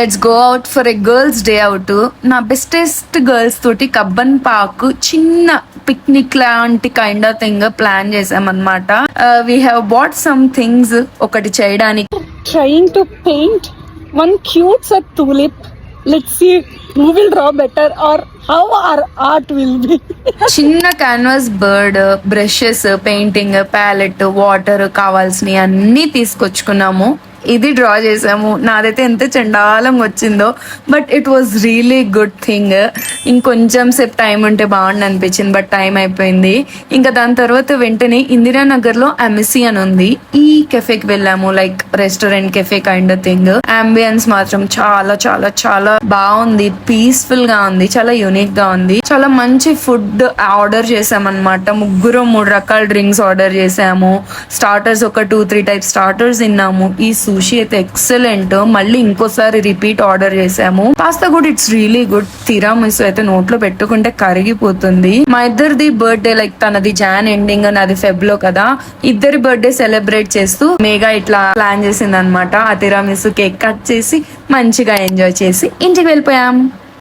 Let's go out for a girls day out. నా bestest girls తోటి Cubbon park చిన్న picnic లాంటి కైండ్ ఆఫ్ థింగ్ ప్లాన్ చేసామన్నమాట. We have bat some things ఒకటి చేయడానికి. Trying to paint one cute set tulip. Let's see who will draw better or how our art will be. చిన్న canvas, bird, brushes, painting palette, water కావాల్సినవి అన్ని తీసుకొచ్చుకున్నాము. ఇది draw చేసాము. నాదైతే ఎంత చండాలంగా వచ్చిందో, but it was really good thing. ఇంకొంచెం సేపు టైం ఉంటే బాగుండి అనిపించింది, బట్ టైం అయిపోయింది. ఇంకా దాని తర్వాత వెంటనే ఇందిరానగర్ లో అమెసి అని ఉంది, ఈ కెఫేకి వెళ్ళాము. Like restaurant cafe kind of thing. Ambience మాత్రం చాలా చాలా చాలా బాగుంది, పీస్ఫుల్ గా ఉంది, చాలా యూనిక్ గా ఉంది. చాలా మంచి ఫుడ్ ఆర్డర్ చేసామన్నమాట. ముగ్గురు 3 రకాల డ్రింక్స్ ఆర్డర్ చేసాము. స్టార్టర్స్ ఒక 2-3 టైప్ స్టార్టర్స్ తిన్నాము. ఈ సుషి అయితే ఎక్సలెంట్. మళ్ళీ ఇంకోసారి రిపీట్ ఆర్డర్ చేసాము. పాస్తా కూడా ఇట్స్ రియలీ గుడ్. తిరామిసు అయితే నోట్లో పెట్టుకుంటే కరిగిపోతుంది. మా ఇద్దరిది బర్త్డే, లైక్ తనది జాన్ ఎండింగ్, నాది ఫెబ్ లో కదా. ఇద్దరి బర్త్డే సెలబ్రేట్ చేస్తూ మేఘా ఇట్లా ప్లాన్ చేసింది అనమాట. ఆ తిరామిసు కేక్ కట్ చేసి మంచిగా ఎంజాయ్ చేసి ఇంటికి వెళ్ళిపోయాం.